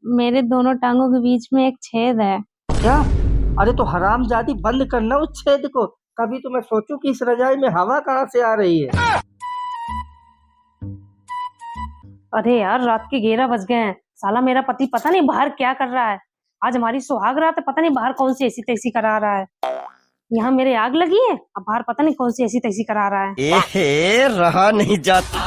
मेरे दोनों टांगों के बीच में एक छेद है। क्या? अरे तो हरामजादी बंद करना उस छेद को। कभी तो मैं सोचूं कि इस रजाई में हवा कहाँ से आ रही है। अरे यार, रात के 11 बज गए हैं। साला मेरा पति पता नहीं बाहर क्या कर रहा है। आज हमारी सुहाग रात है, पता नहीं बाहर कौन सी ऐसी तैसी करा रहा है। यहाँ मेरे आग लगी है, अब बाहर पता नहीं कौन सी ऐसी तैसी करा रहा है। एहे, रहा नहीं जाता।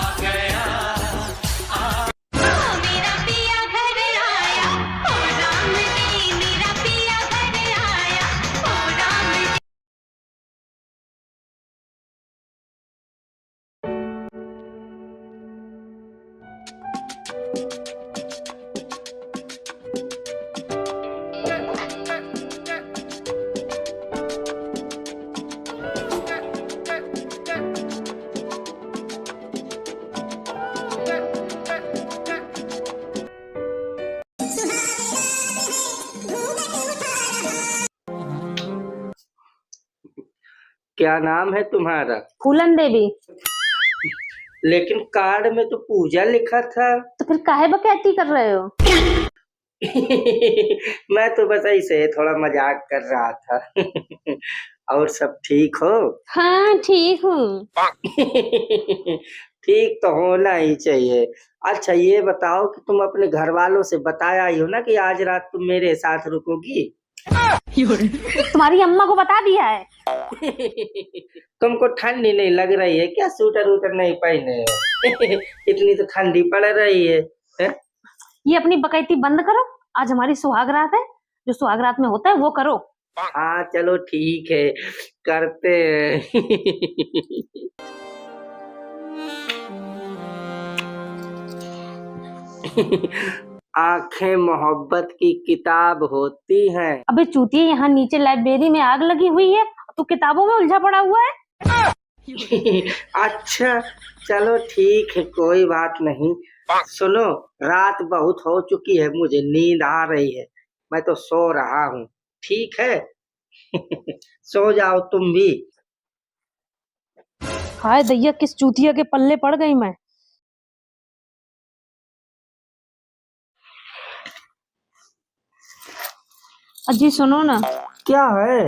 क्या नाम है तुम्हारा? फूलन देवी। लेकिन कार्ड में तो पूजा लिखा था। तो फिर काहे बकैती कर रहे हो? मैं तो बस ऐसे थोड़ा मजाक कर रहा था। और सब ठीक हो? हाँ ठीक हूँ। ठीक तो होना ही चाहिए। अच्छा ये बताओ कि तुम अपने घर वालों से बताया ही हो ना कि आज रात तुम मेरे साथ रुकोगी? तुम्हारी अम्मा को बता दिया है। तुमको ठंडी नहीं लग रही है क्या? स्वेटर वूटर नहीं पहने हो? इतनी तो ठंडी पड़ रही है। ये अपनी बकैती बंद करो। आज हमारी सुहाग रात है, जो सुहाग रात में होता है वो करो। हाँ चलो ठीक है, करते हैं। आंखें मोहब्बत की किताब होती हैं। अबे चूतिए, यहाँ नीचे लाइब्रेरी में आग लगी हुई है, तू किताबों में उलझा पड़ा हुआ है। अच्छा चलो ठीक है, कोई बात नहीं। सुनो, रात बहुत हो चुकी है, मुझे नींद आ रही है, मैं तो सो रहा हूँ। ठीक है। सो जाओ तुम भी। हाय दैया, किस चूतिया के पल्ले पड़ गई मैं। अजी सुनो ना। क्या है?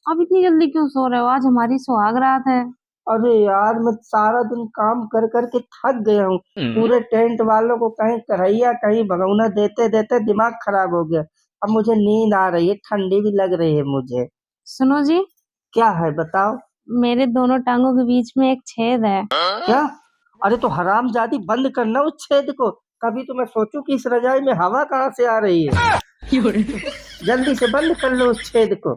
अब इतनी जल्दी क्यों सो रहे हो? आज हमारी सुहाग रात है। अरे यार, मैं सारा दिन काम कर कर के थक गया हूँ। पूरे टेंट वालों को कहीं करैया कहीं भगौना देते देते दिमाग खराब हो गया। अब मुझे नींद आ रही है, ठंडी भी लग रही है मुझे। सुनो जी, क्या है बताओ? मेरे दोनों टांगों के बीच में एक छेद है। क्या? अरे तो हरामजादी बंद करना उस छेद को। कभी तो मैं सोचूं कि इस रजाई में हवा कहाँ से आ रही है। जल्दी से बंद कर लो उस छेद को।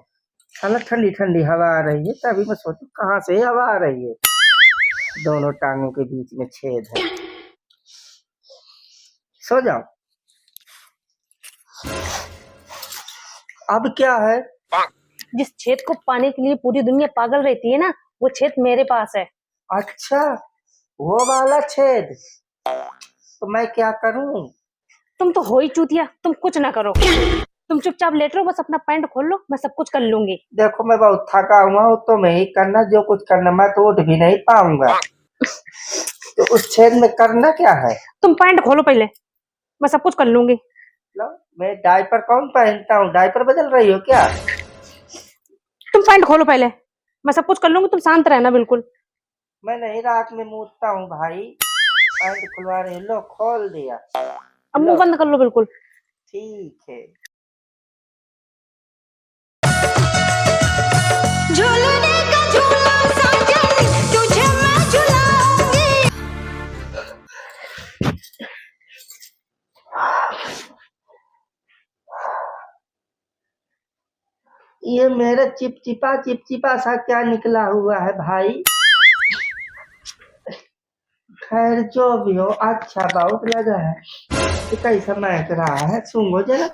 साला ठंडी ठंडी हवा आ रही है, तभी मैं सोचूं कहाँ से हवा आ रही है। दोनों टांगों के बीच में छेद है। सो जाओ। अब क्या है? जिस छेद को पाने के लिए पूरी दुनिया पागल रहती है ना, वो छेद मेरे पास है। अच्छा, वो वाला छेद। तो मैं क्या करूं? तुम तो हो ही चूतिया, तुम कुछ ना करो। तुम चुपचाप लेट रहो, बस अपना पैंट खोल लो, मैं सब कुछ कर लूंगी। देखो मैं बहुत थका हुआ हूँ, तो मैं ही करना जो कुछ करना, मैं तो उठ भी नहीं पाऊंगा। तो उस छेद में करना क्या है? तुम पैंट खोलो पहले, मैं सब कुछ कर लूंगी। लो, मैं डायपर कौन पहनता हूँ? डायपर बदल रही हो क्या? तुम पैंट खोलो पहले, मैं सब कुछ कर लूंगी, तुम शांत रहना बिल्कुल। मैं नहीं रात में मूतता हूँ भाई। पैंट खुलवा रही, लो खोल दिया। अब लो मुंह बंद कर लो बिल्कुल। ठीक है। झूलने का झूला साजन, तुझे मैं झुलाऊंगी। ये मेरा चिपचिपा सा क्या निकला हुआ है भाई? खैर जो भी हो, अच्छा बहुत लगा है। ये कैसा महक रहा है, सूंघो जरा।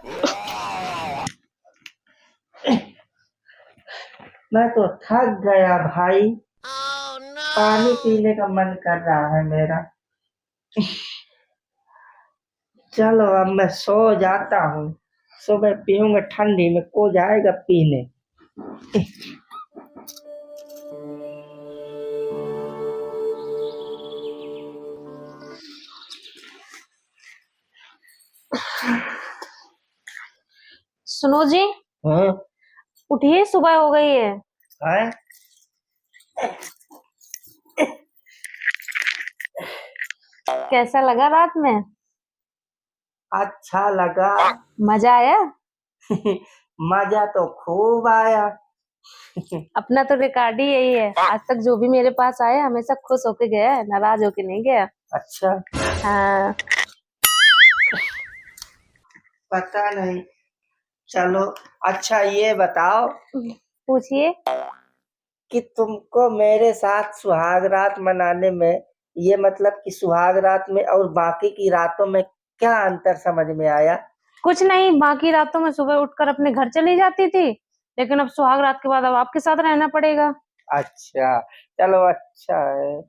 मैं तो थक गया भाई। पानी पीने का मन कर रहा है मेरा। चलो अब मैं सो जाता हूँ, सुबह पीऊंगा, ठंडी में को जाएगा पीने। सुनो जी, हाँ उठिए, सुबह हो गई है। हैं? कैसा लगा रात में? अच्छा लगा। मजा आया? मजा तो खूब आया। अपना तो रिकॉर्ड ही यही है, आज तक जो भी मेरे पास आया हमेशा खुश होके गया है, नाराज होके नहीं गया। अच्छा, हाँ। पता नहीं। चलो, अच्छा ये बताओ पूछिए। कि तुमको मेरे साथ सुहाग रात मनाने में, ये मतलब कि सुहाग रात में और बाकी की रातों में क्या अंतर समझ में आया? कुछ नहीं, बाकी रातों में सुबह उठकर अपने घर चली जाती थी, लेकिन अब सुहाग रात के बाद अब आपके साथ रहना पड़ेगा। अच्छा, चलो अच्छा है।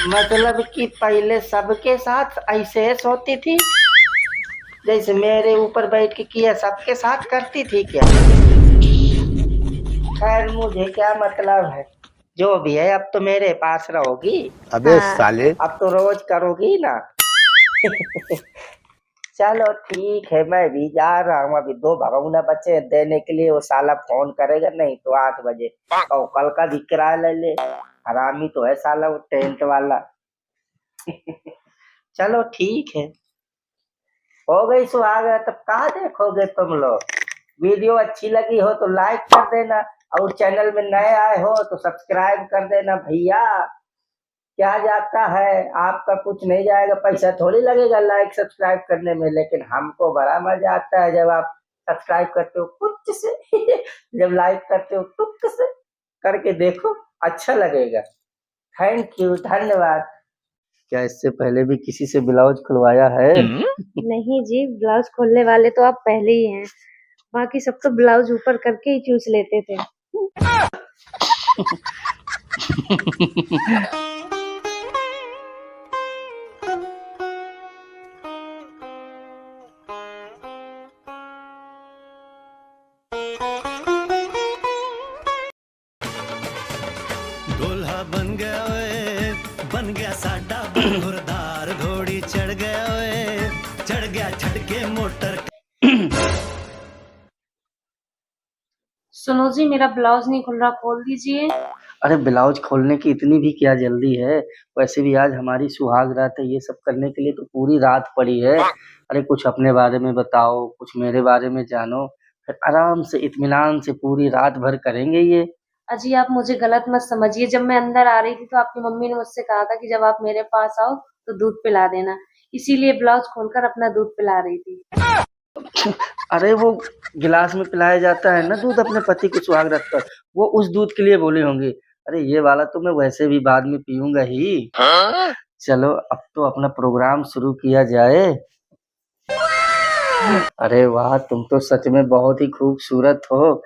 मतलब कि पहले सबके साथ ऐसे सोती थी, जैसे मेरे ऊपर बैठ के किया सबके साथ करती थी क्या? खैर मुझे क्या मतलब है, जो भी है अब तो मेरे पास रहोगी। अबे हाँ। साले अब तो रोज करोगी ना। चलो ठीक है, मैं भी जा रहा हूँ, अभी 2 भगौना बचे हैं देने के लिए। वो साला फोन करेगा नहीं तो 8 बजे, और कल का भी किराया ले ले। हरामी तो है साला वो टेंट वाला। चलो ठीक है, हो गई सुहाग रात। तब कहाँ देखोगे तुम लोग? वीडियो अच्छी लगी हो तो लाइक कर देना, और चैनल में नए आए हो तो सब्सक्राइब कर देना भैया। क्या जाता है, आपका कुछ नहीं जाएगा, पैसा थोड़ी लगेगा लाइक सब्सक्राइब करने में, लेकिन हमको बड़ा मजा आता है जब आप सब्सक्राइब करते हो कुछ से। जब लाइक करते हो टुक से करके देखो, अच्छा लगेगा। थैंक यू, धन्यवाद। क्या इससे पहले भी किसी से ब्लाउज खुलवाया है? नहीं जी, ब्लाउज खोलने वाले तो आप पहले ही हैं, बाकी सब तो ब्लाउज ऊपर करके ही चूस लेते थे। दूल्हा बन गया ओए, बन गया साडा घुरदार, घोड़ी चढ़ गया ओए, चढ़ गया छटके मोटर। सुनो जी, मेरा ब्लाउज नहीं खुल रहा, खोल दीजिए। अरे ब्लाउज खोलने की इतनी भी क्या जल्दी है? वैसे भी आज हमारी सुहाग रात है, ये सब करने के लिए तो पूरी रात पड़ी है। अरे कुछ अपने बारे में बताओ, कुछ मेरे बारे में जानो, फिर आराम से इत्मीनान से पूरी रात भर करेंगे ये। अजी आप मुझे गलत मत समझिए, जब मैं अंदर आ रही थी तो आपकी मम्मी ने मुझसे कहा था कि जब आप मेरे पास आओ तो दूध पिला देना, इसीलिए ब्लाउज खोलकर अपना दूध पिला रही थी। अरे वो गिलास में पिलाया जाता है ना दूध अपने पति को सुहाग रात पर, वो उस दूध के लिए बोली होंगी। अरे ये वाला तो मैं वैसे भी बाद में पीऊंगा ही। चलो अब तो अपना प्रोग्राम शुरू किया जाए। अरे वाह, तुम तो सच में बहुत ही खूबसूरत हो।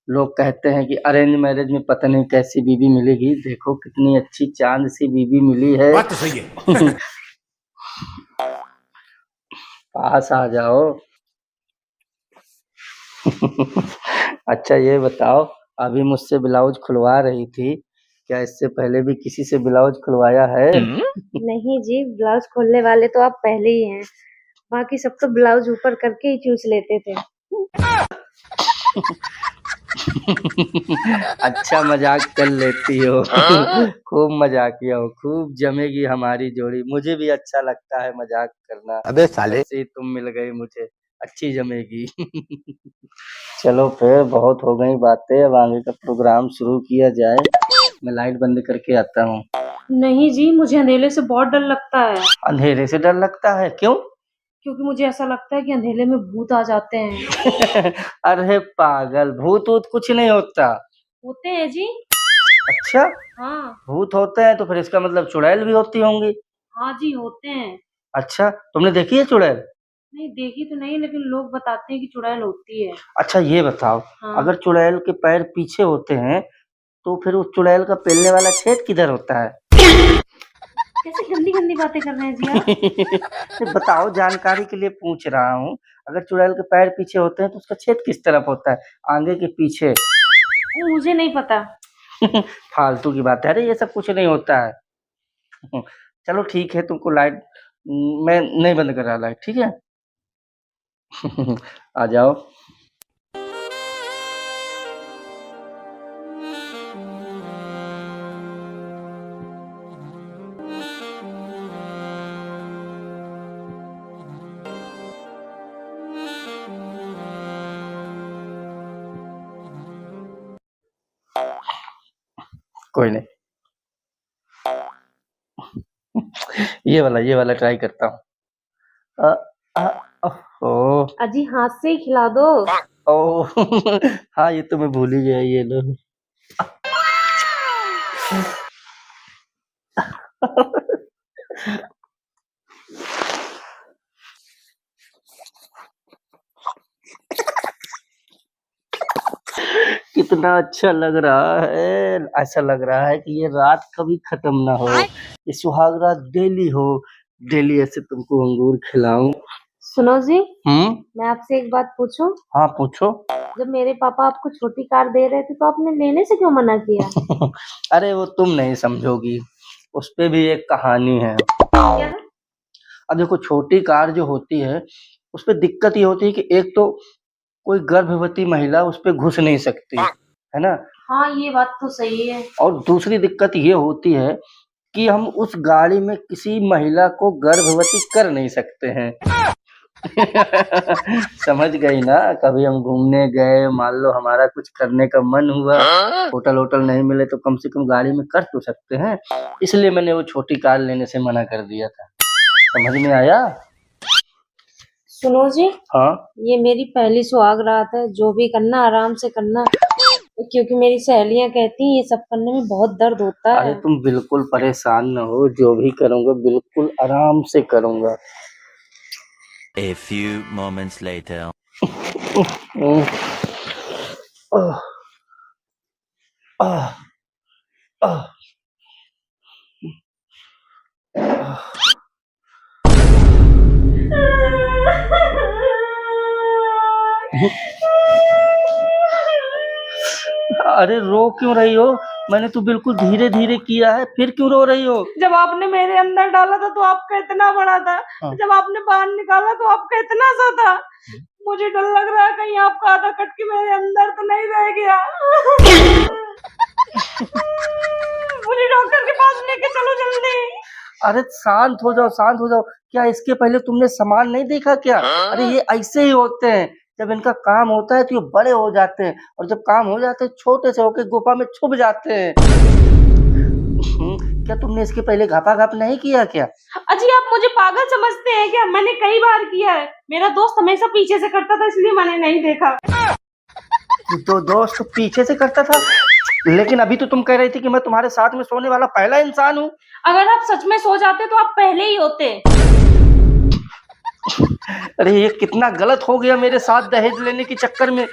लोग कहते हैं कि अरेंज मैरिज में पता नहीं कैसी बीवी मिलेगी, देखो कितनी अच्छी चांद सी बीवी मिली है। बात तो सही है। पास आ जाओ। अच्छा ये बताओ, अभी मुझसे ब्लाउज खुलवा रही थी, क्या इससे पहले भी किसी से ब्लाउज खुलवाया है? नहीं जी, ब्लाउज खोलने वाले तो आप पहले ही हैं, बाकी सब तो ब्लाउज ऊपर करके ही चूस लेते थे। अच्छा मजाक कर लेती हो। खूब मजाकिया हो, खूब जमेगी हमारी जोड़ी। मुझे भी अच्छा लगता है मजाक करना। अबे साले ऐसे ही तुम मिल गए मुझे, अच्छी जमेगी। चलो फिर बहुत हो गई बातें, अब आगे का प्रोग्राम शुरू किया जाए। मैं लाइट बंद करके आता हूँ। नहीं जी, मुझे अंधेरे से बहुत डर लगता है, अंधेरे से डर लगता है क्यों? क्योंकि मुझे ऐसा लगता है कि अंधेरे में भूत आ जाते हैं। अरे पागल, भूत वूत कुछ नहीं होता। होते हैं जी। अच्छा, हाँ। भूत होते हैं तो फिर इसका मतलब चुड़ैल भी होती होंगी। हाँ जी, होते हैं। अच्छा, तुमने देखी है चुड़ैल? नहीं देखी तो नहीं, लेकिन लोग बताते हैं कि चुड़ैल होती है। अच्छा ये बताओ, हाँ। अगर चुड़ैल के पैर पीछे होते हैं तो फिर उस चुड़ैल का पेलने वाला छेद किधर होता है? कैसे गंदी गंदी बातें कर रहे हैं जी आप। बताओ, जानकारी के लिए पूछ रहा हूँ। अगर चुड़ैल के पैर पीछे होते हैं तो उसका छेद किस तरफ होता है, आगे के पीछे? मुझे नहीं पता। फालतू की बात है, अरे ये सब कुछ नहीं होता है। चलो ठीक है, तुमको लाइट मैं नहीं बंद कर रहा, लाइट ठीक है। आ जाओ। कोई नहीं, ये वाला ट्राई करता हूँ। ओहो, अजी हाथ से ही खिला दो। ओ हाँ, ये तो मैं भूल ही गया। ये लो। कितना अच्छा लग रहा है। ऐसा लग रहा है कि ये रात कभी खत्म ना हो, ये सुहाग रात डेली हो, डेली ऐसे तुमको अंगूर खिलाऊं। सुनो जी, हम्म, मैं आपसे एक बात पूछूं। हाँ पूछो। जब मेरे पापा आपको छोटी कार दे रहे थे तो आपने लेने से क्यों मना किया? अरे वो तुम नहीं समझोगी, उस पे भी एक कहानी है। क्या? अब देखो, छोटी कार जो होती है उस पे दिक्कत ये होती है कि एक तो कोई गर्भवती महिला उस पे घुस नहीं सकती है ना, हाँ ये बात तो सही है। और दूसरी दिक्कत ये होती है कि हम उस गाड़ी में किसी महिला को गर्भवती कर नहीं सकते हैं। समझ गई ना? कभी हम घूमने गए, मान लो हमारा कुछ करने का मन हुआ, होटल होटल नहीं मिले तो कम से कम गाड़ी में कर तो सकते हैं। इसलिए मैंने वो छोटी कार लेने से मना कर दिया था। समझ में आया? सुनो जी, हाँ, ये मेरी पहली सुहाग रात है, जो भी करना आराम से करना, क्योंकि मेरी सहेलियां कहती हैं ये सब करने में बहुत दर्द होता अरे है। तुम बिल्कुल परेशान न हो, जो भी करूँगा बिल्कुल आराम से करूँगा। A few moments later. ओह, आह, आह, आह, आह। अरे रो क्यों रही हो? मैंने तो बिल्कुल धीरे धीरे किया है, फिर क्यों रो रही हो? जब आपने मेरे अंदर डाला था तो आपका इतना बड़ा था, हाँ। जब आपने बाहर निकाला तो आपका इतना सा था। मुझे डर लग रहा है कहीं आपका आधा कट के मेरे अंदर तो नहीं रह गया। मुझे डॉक्टर के पास लेके चलो जल्दी। अरे शांत हो जाओ, शांत हो जाओ। क्या इसके पहले तुमने सामान नहीं देखा क्या? अरे ये ऐसे ही होते हैं, जब इनका काम होता है तो ये बड़े हो जाते हैं, और जब काम हो जाते हैं छोटे से होके गुफा में छुप जाते हैं। क्या तुमने इसके पहले घापाघाप नहीं किया क्या? अजी आप मुझे पागल समझते हैं क्या? मैंने कई बार किया है, मेरा दोस्त हमेशा पीछे से करता था इसलिए मैंने नहीं देखा। तो दोस्त पीछे से करता था, लेकिन अभी तो तुम कह रही थी कि मैं तुम्हारे साथ में सोने वाला पहला इंसान हूँ। अगर आप सच में सो जाते तो आप पहले ही होते। अरे ये कितना गलत हो गया मेरे साथ दहेज लेने के चक्कर में।